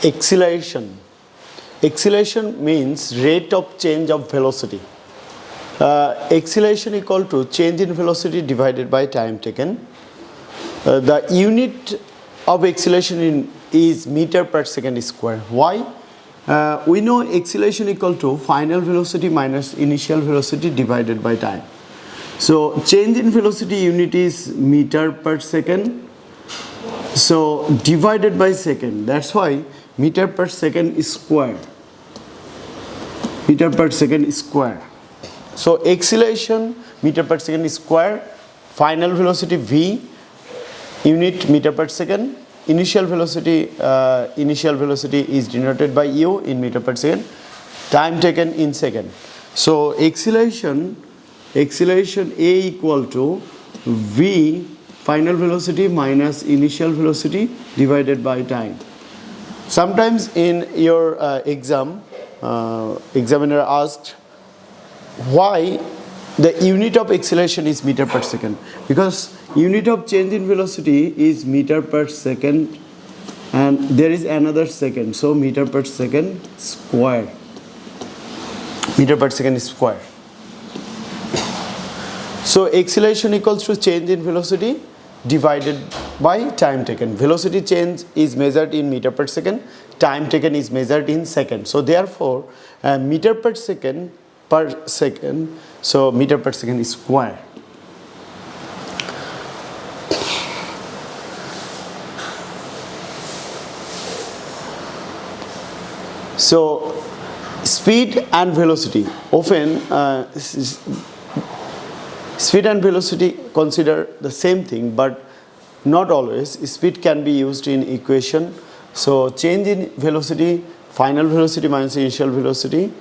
Acceleration. Acceleration means rate of change of velocity. Acceleration equal to change in velocity divided by time taken. The unit of acceleration is meter per second square. Why? We know acceleration equal to final velocity minus initial velocity divided by time. So change in velocity unit is meter per second. So divided by second. That's why meter per second is square. Meter per second is square. So acceleration meter per second is square. Final velocity v unit meter per second. Initial velocity is denoted by u in meter per second. Time taken in second. So acceleration A equal to v final velocity minus initial velocity divided by time. Sometimes in your exam, examiner asked why the unit of acceleration is meter per second, because unit of change in velocity is meter per second and there is another second, so meter per second square. Meter per second square. So acceleration equals to change in velocity divided by time taken. Velocity change is measured in meter per second, time taken is measured in second. So therefore meter per second, so meter per second is square. So speed and velocity often speed and velocity consider the same thing, but not always. Speed can be used in equation. So change in velocity, final velocity minus initial velocity,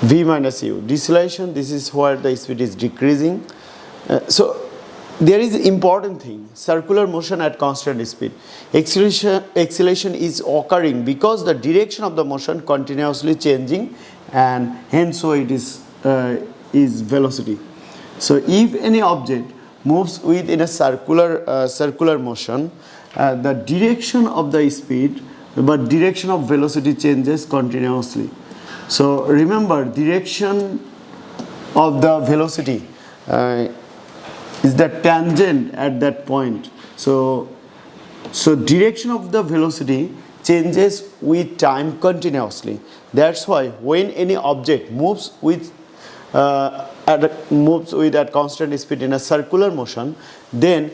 v minus u. Deceleration, this is where the speed is decreasing. So there is important thing, circular motion at constant speed. Acceleration is occurring because the direction of the motion continuously changing, and hence so it is velocity. So if any object moves within a circular motion, the direction of the speed but direction of velocity changes continuously. So remember, direction of the velocity is the tangent at that point. So direction of the velocity changes with time continuously. That's why when any object moves with at constant speed in a circular motion, then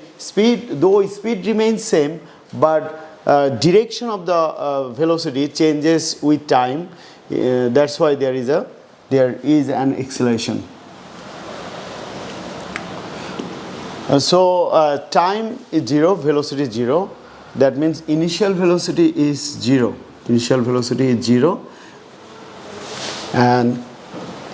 though speed remains same, but direction of the velocity changes with time. That's why there is an acceleration. So time is 0, velocity is 0. That means initial velocity is 0. Initial velocity is 0, and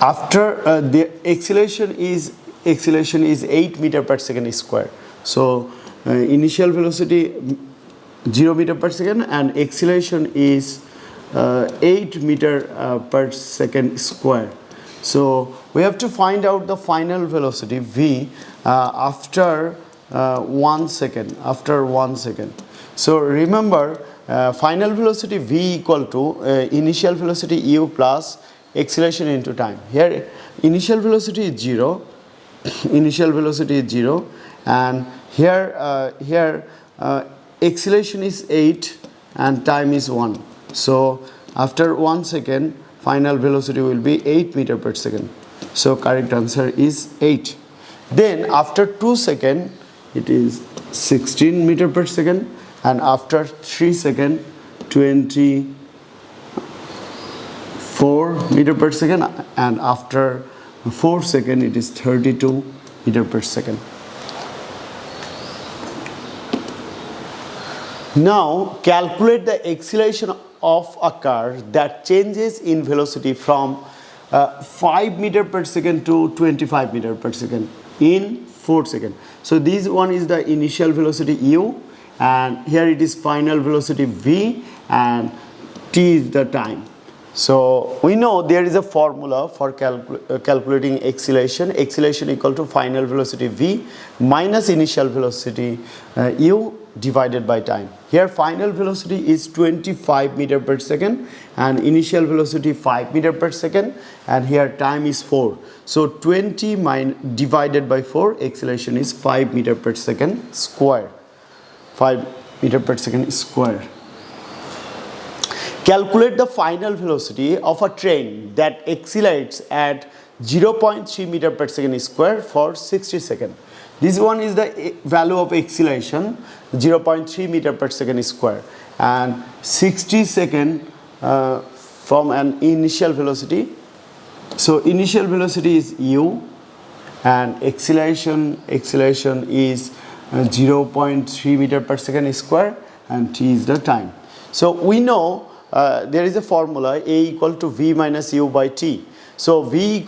after the acceleration is 8 meter per second square. So initial velocity 0 meter per second and acceleration is 8 meter per second square. So we have to find out the final velocity v after 1 second. After 1 second. So remember, final velocity v equal to initial velocity u plus acceleration into time. Here initial velocity is 0. Initial velocity is 0, and here acceleration is 8 and time is 1. So after 1 second final velocity will be 8 meter per second. So correct answer is 8. Then after 2 seconds it is 16 meter per second, and after 3 seconds 24 meter per second, and after 4 seconds it is 32 meter per second. Now calculate the acceleration of a car that changes in velocity from 5 meter per second to 25 meter per second in 4 seconds. So this one is the initial velocity u, and here it is final velocity v, and t is the time. So we know there is a formula for calculating acceleration. Acceleration equal to final velocity v minus initial velocity u divided by time. Here final velocity is 25 meter per second and initial velocity 5 meter per second, and here time is 4. So 20 divided by 4, acceleration is 5 meter per second square. 5 meter per second square. Calculate the final velocity of a train that accelerates at 0.3 meter per second square for 60 seconds. This one is the value of acceleration, 0.3 meter per second square, and 60 seconds from an initial velocity. So initial velocity is u and acceleration is 0.3 meter per second square, and t is the time. So we know there is a formula a equal to v minus u by t. So v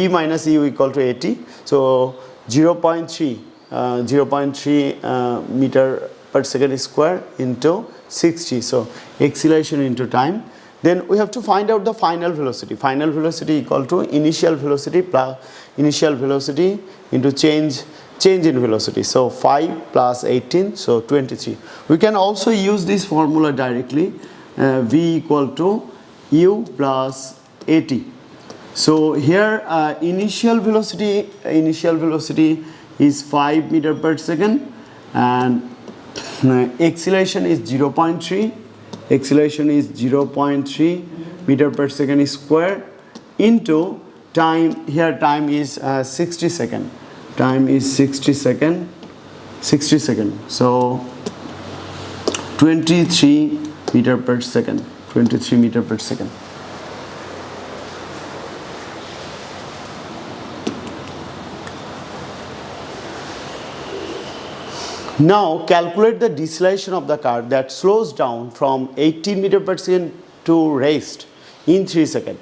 minus u equal to at. So 0.3 meter per second square into 60. So acceleration into time. Then we have to find out the final velocity. Final velocity equal to initial velocity plus initial velocity into change in velocity. So 5 plus 18, so 23. We can also use this formula directly. V equal to u plus at. So here initial velocity is 5 meter per second, and acceleration is 0.3. Acceleration is 0.3 meter per second square into time. Here time is 60 second. Time is 60 second. So 23 meter per second. 23 meter per second. Now calculate the deceleration of the car that slows down from 18 meter per second to rest in 3 seconds.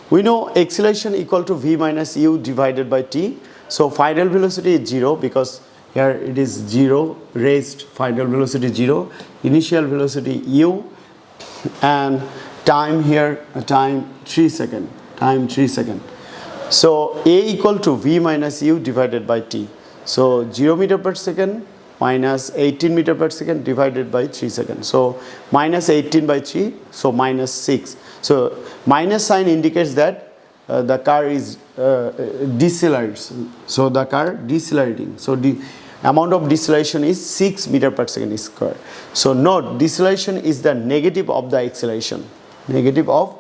We know acceleration equal to v minus u divided by t. So final velocity is 0 because here it is 0, rest, final velocity 0, initial velocity u, and time here, time 3 seconds. So a equal to v minus u divided by t. So 0 meter per second minus 18 meter per second divided by 3 seconds. So minus 18 by 3, so minus 6. So minus sign indicates that the car is decelerates. So the car decelerating. So the amount of deceleration is 6 meter per second square. So note, deceleration is the negative of the acceleration. Negative of